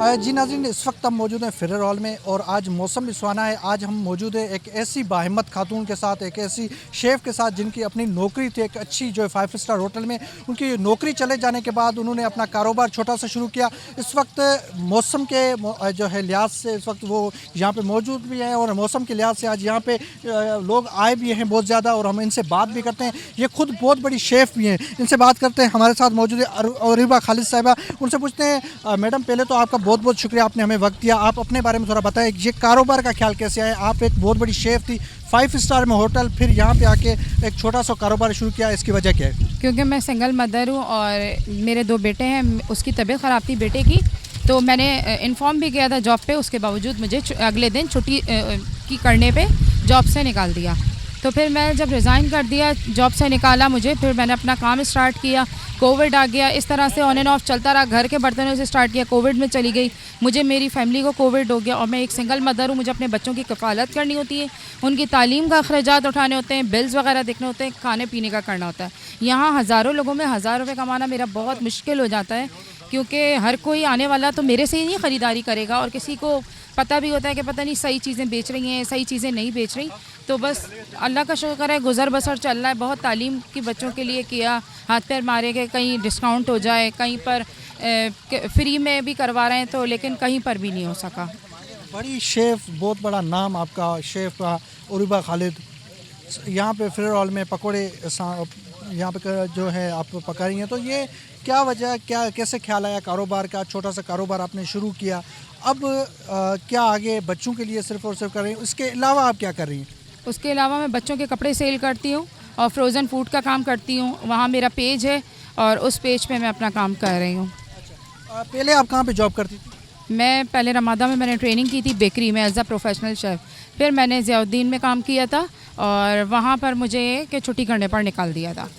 जी नाज़रीन, इस वक्त हम मौजूद हैं फेडरल हॉल में और आज मौसम भी सुहाना है। आज हम मौजूद है एक ऐसी बाहिम्मत खातून के साथ, एक ऐसी शेफ़ के साथ जिनकी अपनी नौकरी थी एक अच्छी जो है 5 स्टार होटल में। उनकी नौकरी चले जाने के बाद उन्होंने अपना कारोबार छोटा सा शुरू किया। इस वक्त मौसम के जो है लिहाज से इस वक्त वो यहाँ पे मौजूद भी हैं और मौसम के लिहाज से आज यहाँ पे लोग आए भी हैं बहुत ज़्यादा और हम इनसे बात भी करते हैं। ये खुद बहुत बड़ी शेफ़ भी हैं, इनसे बात करते हैं। हमारे साथ मौजूद है अरीबा खालिद साहिबा। उनसे पूछते हैं मैडम, पहले तो आपका बहुत बहुत शुक्रिया, आपने हमें वक्त दिया। आप अपने बारे में थोड़ा बताएं, ये कारोबार का ख्याल कैसे आया? आप एक बहुत बड़ी शेफ़ थी, 5 स्टार में होटल, फिर यहाँ पे आके एक छोटा सा कारोबार शुरू किया, इसकी वजह क्या है? क्योंकि मैं सिंगल मदर हूँ और मेरे 2 बेटे हैं। उसकी तबीयत ख़राब थी बेटे की, तो मैंने इन्फॉर्म भी किया था जॉब पे। उसके बावजूद मुझे अगले दिन छुट्टी की करने पे जॉब से निकाल दिया। तो फिर मैं जब रिज़ाइन कर दिया, जॉब से निकाला मुझे, फिर मैंने अपना काम स्टार्ट किया। कोविड आ गया, इस तरह से ऑन एंड ऑफ चलता रहा। घर के बर्तनों से स्टार्ट किया, कोविड में चली गई, मुझे मेरी फैमिली को कोविड हो गया और मैं एक सिंगल मदर हूँ। मुझे अपने बच्चों की कफ़ालत करनी होती है, उनकी तालीम का अखराजात उठाने होते हैं, बिल्स वगैरह देखने होते हैं, खाने पीने का करना होता है। यहाँ हज़ारों लोगों में 1000 रुपये कमाना मेरा बहुत मुश्किल हो जाता है, क्योंकि हर कोई आने वाला तो मेरे से ही नहीं ख़रीदारी करेगा और किसी को पता भी होता है कि पता नहीं सही चीज़ें बेच रही हैं, सही चीज़ें नहीं बेच रही। तो बस अल्लाह का शुक्र है, गुज़र बसर चल रहा है। बहुत तालीम की बच्चों के लिए किया, हाथ पैर मारे गए, कहीं डिस्काउंट हो जाए, कहीं पर फ्री में भी करवा रहे हैं, तो लेकिन कहीं पर भी नहीं हो सका। बड़ी शेफ़, बहुत बड़ा नाम आपका शेफ़ का, अरीबा खालिद। यहाँ पे फेडरल हॉल में पकोड़े यहाँ पे जो है आप पका रही हैं, तो ये क्या वजह, क्या कैसे ख्याल आया कारोबार का? छोटा सा कारोबार आपने शुरू किया, अब क्या आगे बच्चों के लिए सिर्फ और सिर्फ कर रही हैं? इसके अलावा आप क्या कर रही हैं? उसके अलावा मैं बच्चों के कपड़े सेल करती हूँ और फ्रोज़न फूड का काम करती हूँ। वहाँ मेरा पेज है और उस पेज पे मैं अपना काम कर रही हूँ। पहले आप कहाँ पे जॉब करती थी? मैं पहले रमादा में मैंने ट्रेनिंग की थी बेकरी में एज अ प्रोफेशनल शेफ़। फिर मैंने ज़ियाउद्दीन में काम किया था और वहाँ पर मुझे कि छुट्टी करने पर निकाल दिया था।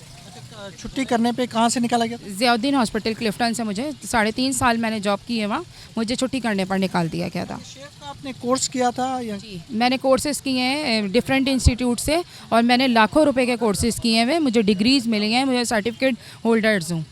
छुट्टी करने पे कहाँ से निकाला गया? ज़ियाउद्दीन हॉस्पिटल क्लिफ्टन से मुझे 3.5 साल मैंने जॉब की है वहाँ, मुझे छुट्टी करने पर निकाल दिया गया था। शेफ़ का आपने कोर्स किया था या? जी, मैंने कोर्सेज़ किए हैं डिफरेंट इंस्टीट्यूट से और मैंने लाखों रुपए के कोर्सेज़ किए हैं। मुझे डिग्रीज़ मिली हैं, मुझे सर्टिफिकेट होल्डर्स हूँ।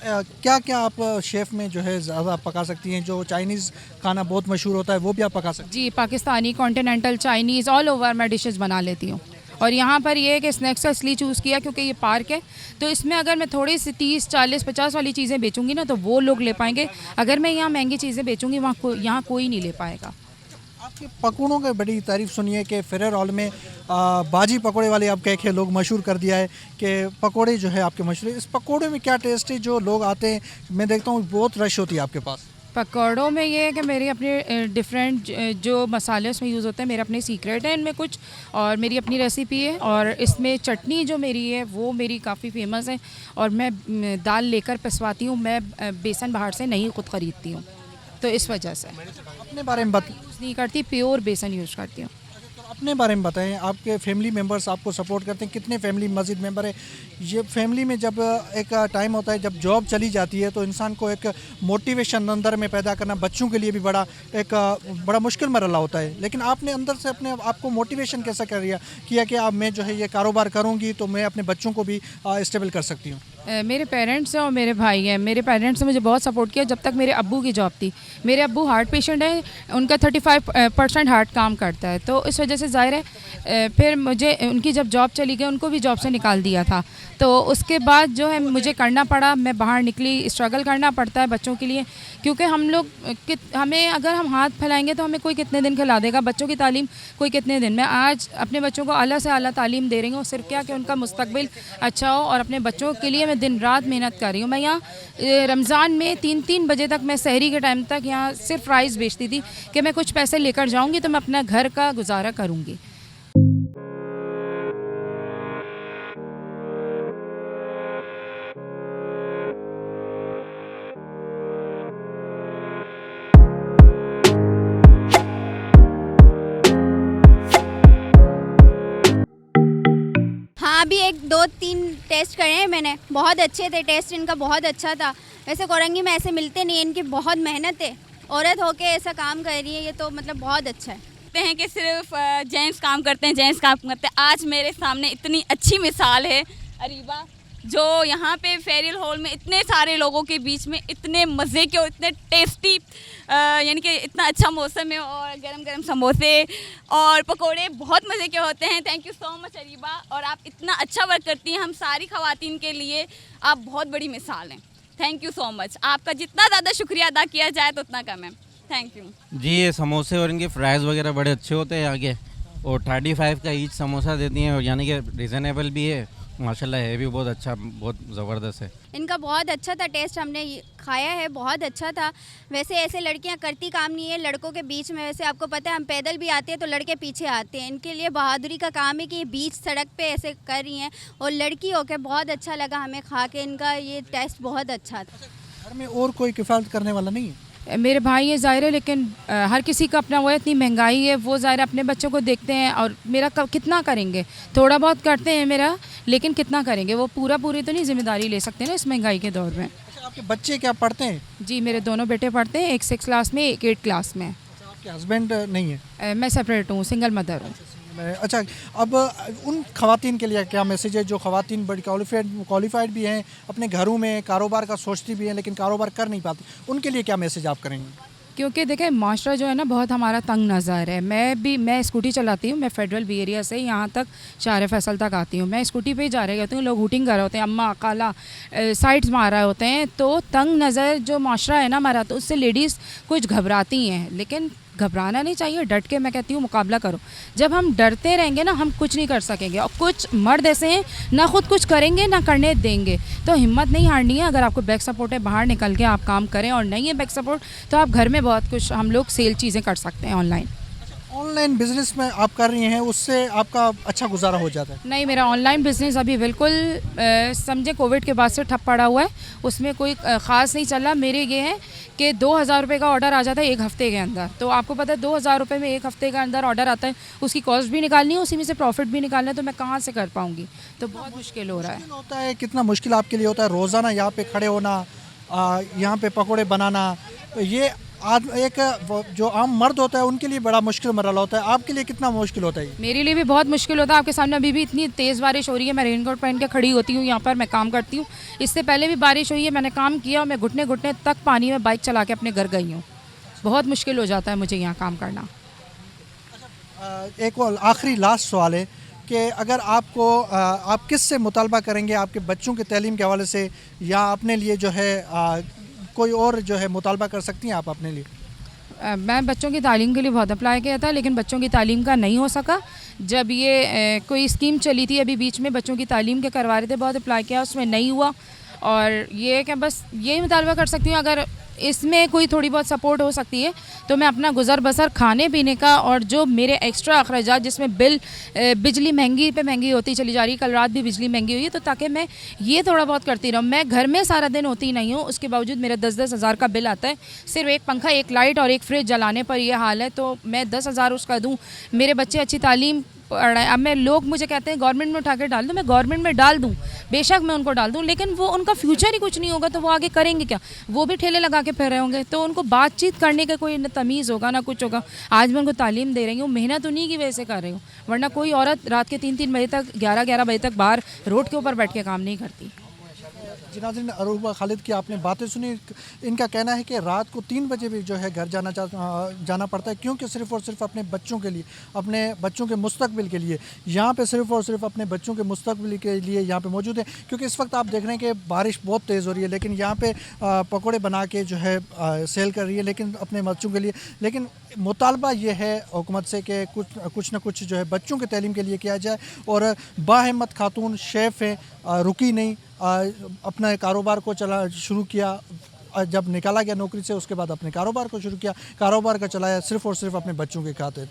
क्या क्या आप शेफ़ में जो है ज़्यादा पका सकती हैं? जो चाइनीज़ खाना बहुत मशहूर होता है वो भी आप पका सकती जी, Pakistani, continental, Chinese, all over मैं डिशेज़ बना लेती हूँ। और यहाँ पर ये है कि स्नैक्स का इसलिए चूज़ किया क्योंकि ये पार्क है, तो इसमें अगर मैं थोड़ी सी 30, 40, 50 वाली चीज़ें बेचूंगी ना, तो वो लोग ले पाएंगे। अगर मैं यहाँ महंगी चीज़ें बेचूंगी, यहाँ कोई नहीं ले पाएगा। आपके पकौड़ों की बड़ी तारीफ़ सुनिए कि फेडरल हॉल में बाजी पकौड़े वाले आप कह के लोग मशहूर कर दिया है कि पकौड़े जो है आपके मशहूर है। इस पकौड़े में क्या टेस्ट है? जो लोग आते हैं, मैं देखता हूँ बहुत रश होती है आपके पास। पकौड़ों में ये है कि मेरे अपने डिफरेंट जो मसाले उसमें यूज़ होते हैं, मेरे अपने सीक्रेट हैं इनमें कुछ, और मेरी अपनी रेसिपी है। और इसमें चटनी जो मेरी है वो मेरी काफ़ी फेमस है और मैं दाल लेकर पिसवाती हूँ। मैं बेसन बाहर से नहीं खुद ख़रीदती हूँ, तो इस वजह से अपने बारे में यूज़ नहीं करती, प्योर बेसन यूज़ करती हूँ। अपने बारे में बताएं, आपके फैमिली मेम्बर्स आपको सपोर्ट करते हैं? कितने फैमिली मस्जिद मेंबर है? ये फैमिली में जब एक टाइम होता है जब जॉब चली जाती है, तो इंसान को एक मोटिवेशन अंदर में पैदा करना बच्चों के लिए भी बड़ा मुश्किल मरहला होता है, लेकिन आपने अंदर से अपने आपको मोटिवेशन कैसा किया कि अब मैं जो है ये कारोबार करूँगी तो मैं अपने बच्चों को भी स्टेबल कर सकती हूँ? मेरे पेरेंट्स हैं और मेरे भाई हैं। मेरे पेरेंट्स ने मुझे बहुत सपोर्ट किया जब तक मेरे अब्बू की जॉब थी। मेरे अब्बू हार्ट पेशेंट है, उनका 35% हार्ट काम करता है, तो इस वजह से ज़ाहिर है फिर मुझे उनकी जब जॉब चली गई, उनको भी जॉब से निकाल दिया था। तो उसके बाद जो है मुझे करना पड़ा, मैं बाहर निकली। स्ट्रगल करना पड़ता है बच्चों के लिए, क्योंकि हमें अगर हम हाथ फैलाएंगे तो हमें कोई कितने दिन खिला देगा। बच्चों की तालीम कोई कितने दिन। मैं आज अपने बच्चों को आला से आला तालीम दे रही हूँ, सिर्फ क्या कि उनका मुस्तकबिल अच्छा हो, और अपने बच्चों के लिए मैं दिन रात मेहनत कर रही हूँ। मैं यहाँ रमज़ान में 3-3 बजे तक, मैं सहरी के टाइम तक यहाँ सिर्फ राइस बेचती थी कि मैं कुछ पैसे लेकर जाऊँगी तो मैं अपना घर का गुजारा करूँगी। हाँ, अभी 1-2-3 टेस्ट करे हैं मैंने, बहुत अच्छे थे, टेस्ट इनका बहुत अच्छा था। वैसे कोरंगी में ऐसे मिलते नहीं, इनकी बहुत मेहनत है। औरत होके ऐसा काम कर रही है, ये तो मतलब बहुत अच्छा है। हैं कि सिर्फ जेंट्स काम करते हैं, जेंट्स काम करते हैं। आज मेरे सामने इतनी अच्छी मिसाल है अरीबा, जो यहाँ पे फेरियल हॉल में इतने सारे लोगों के बीच में इतने मज़े के और इतने टेस्टी यानी कि इतना अच्छा मौसम है और गरम गरम समोसे और पकोड़े बहुत मज़े के होते हैं। Thank you so much Areeba, और आप इतना अच्छा वर्क करती हैं हम सारी ख़वातीन के लिए, आप बहुत बड़ी मिसाल हैं। थैंक यू सो मच, आपका जितना ज़्यादा शुक्रिया अदा किया जाए तो उतना कम है। थैंक यू जी। ये समोसे और इनके फ्राइज़ वगैरह बड़े अच्छे होते हैं यहाँ के, और 35 का ईच समोसा देती हैं, और यानी कि रिजनेबल भी है माशाल्लाह, है भी बहुत अच्छा, बहुत ज़बरदस्त है। इनका बहुत अच्छा था टेस्ट, हमने खाया है, बहुत अच्छा था। वैसे ऐसे लड़कियां करती काम नहीं है लड़कों के बीच में, वैसे आपको पता है हम पैदल भी आते हैं तो लड़के पीछे आते हैं। इनके लिए बहादुरी का काम है कि ये बीच सड़क पे ऐसे कर रही हैं, और लड़की होकर बहुत अच्छा लगा हमें खा के, इनका ये टेस्ट बहुत अच्छा था। घर में और कोई किफ़ायत करने वाला नहीं है? मेरे भाई है ज़ाहिर है, लेकिन हर किसी का अपना वो है, इतनी महंगाई है, वो ज़ाहिर अपने बच्चों को देखते हैं, और मेरा कितना करेंगे, थोड़ा बहुत करते हैं मेरा, लेकिन कितना करेंगे, वो पूरी तो नहीं जिम्मेदारी ले सकते ना इस महंगाई के दौर में। अच्छा, आपके बच्चे क्या पढ़ते हैं? जी, मेरे दोनों बेटे पढ़ते हैं, एक 6 क्लास में, एक 8 क्लास में। अच्छा, आपके हस्बैंड नहीं है? मैं सेपरेट हूँ, सिंगल मदर हूँ। अच्छा, अब उन खवातीन के लिए क्या मैसेज है जो खवातीन बड़ी क्वालिफाइड भी हैं, अपने घरों में कारोबार का सोचती भी हैं लेकिन कारोबार कर नहीं पाती, उनके लिए क्या मैसेज आप करेंगे? क्योंकि देखें माशरा जो है ना बहुत हमारा तंग नज़र है। मैं स्कूटी चलाती हूँ, मैं फेडरल बी एरिया से यहाँ तक शार फैसल तक आती हूँ, मैं स्कूटी पे ही जा रही होती हूँ, लोग हूटिंग कर रहे होते हैं, अम्मा खाला साइड्स मार रहे होते हैं, तो तंग नज़र जो माशरा है ना हमारा, तो उससे लेडीज़ कुछ घबराती हैं, लेकिन घबराना नहीं चाहिए, डट के मैं कहती हूँ मुकाबला करो। जब हम डरते रहेंगे ना हम कुछ नहीं कर सकेंगे, और कुछ मर्द ऐसे हैं ना खुद कुछ करेंगे ना करने देंगे, तो हिम्मत नहीं हारनी है। अगर आपको बैक सपोर्ट है बाहर निकल के आप काम करें, और नहीं है बैक सपोर्ट तो आप घर में बहुत कुछ हम लोग सेल चीज़ें कर सकते हैं ऑनलाइन। ऑनलाइन बिजनेस में आप कर रही हैं, उससे आपका अच्छा गुजारा हो जाता है? नहीं, मेरा ऑनलाइन बिज़नेस अभी बिल्कुल समझे कोविड के बाद से ठप पड़ा हुआ है, उसमें कोई ख़ास नहीं चल रहा। मेरे ये है कि 2000 रुपये का ऑर्डर आ जाता है एक हफ़्ते के अंदर, तो आपको पता है 2000 रुपये में एक हफ़्ते के अंदर ऑर्डर आता है, उसकी कॉस्ट भी निकालनी है, उसी में से प्रॉफिट भी निकालना है, तो मैं कहाँ से कर पाऊँगी, तो बहुत मुश्किल हो रहा है। होता है, कितना मुश्किल आपके लिए होता है रोज़ाना यहाँ पे खड़े होना, यहाँ पे पकोड़े बनाना, ये एक जो आम मर्द होता है उनके लिए बड़ा मुश्किल मरहला होता है, आपके लिए कितना मुश्किल होता है? मेरे लिए भी बहुत मुश्किल होता है। आपके सामने अभी भी इतनी तेज़ बारिश हो रही है, मैं रेनकोट पहन के खड़ी होती हूँ यहाँ पर, मैं काम करती हूँ। इससे पहले भी बारिश हुई है, मैंने काम किया और मैं घुटने घुटने तक पानी में बाइक चला के अपने घर गई हूँ। बहुत मुश्किल हो जाता है मुझे यहाँ काम करना। एक और आखिरी लास्ट सवाल है कि अगर आपको आप किस से मुतालबा करेंगे, आपके बच्चों के तालीम के हवाले से, या अपने लिए जो है कोई और जो है मुतालबा कर सकती हैं आप अपने लिए? मैं बच्चों की तालीम के लिए बहुत अप्लाई किया था, लेकिन बच्चों की तालीम का नहीं हो सका। जब ये कोई स्कीम चली थी अभी बीच में, बच्चों की तालीम के करवा रहे थे, बहुत अप्लाई किया, उसमें नहीं हुआ। और ये कि बस यही मुतालबा कर सकती हूँ, अगर इसमें कोई थोड़ी बहुत सपोर्ट हो सकती है तो मैं अपना गुज़र बसर खाने पीने का, और जो मेरे एक्स्ट्रा अखराजात जिसमें बिजली महंगी पे महंगी होती चली जा रही है, कल रात भी बिजली महंगी हुई है, तो ताकि मैं ये थोड़ा बहुत करती रहूँ। मैं घर में सारा दिन होती नहीं हूँ, उसके बावजूद मेरा 10-10 हज़ार का बिल आता है, सिर्फ एक पंखा, एक लाइट और एक फ्रिज जलाने पर ये हाल है, तो मैं 10 हज़ार उसका दूँ। मेरे बच्चे अच्छी तालीम पढ़ाएं, अब मैं लोग मुझे कहते हैं गवर्नमेंट में उठा के डाल दूँ, मैं गवर्नमेंट में डाल दूँ, बेशक मैं उनको डाल दूँ, लेकिन वो उनका फ्यूचर ही कुछ नहीं होगा, तो वो आगे करेंगे क्या? वो भी ठेले लगा के फिर रहे होंगे, तो उनको बातचीत करने का कोई न तमीज़ होगा ना कुछ होगा। आज मैं उनको तालीम दे रही हूँ, मेहनत उन्हीं की वजह से कर रही हूँ, वरना कोई औरत रात के 3-3 बजे तक 11-11 बजे तक बाहर रोड के ऊपर बैठ के काम नहीं करती। जी नाज़रीन, अरूबा खालिद की आपने बातें सुनी। इनका कहना है कि रात को 3 बजे भी जो है घर जाना पड़ता है, क्योंकि सिर्फ़ और सिर्फ अपने बच्चों के लिए, अपने बच्चों के मुस्तकबिल के लिए यहाँ पे सिर्फ़ और सिर्फ अपने बच्चों के मुस्तकबिल के लिए यहाँ पे मौजूद है। क्योंकि इस वक्त आप देख रहे हैं कि बारिश बहुत तेज़ हो रही है, लेकिन यहाँ पे पकौड़े बना के जो है सेल कर रही है, लेकिन अपने बच्चों के लिए। लेकिन मुतालबा ये है हुकूमत से कि कुछ न कुछ जो है बच्चों के तालीम के लिए किया जाए। और बाहिम्मत खातून शेफ़ है, रुकी नहीं, अपने कारोबार को शुरू किया, जब निकाला गया नौकरी से उसके बाद अपने कारोबार को शुरू किया, कारोबार का चलाया सिर्फ़ और सिर्फ अपने बच्चों के खातिर।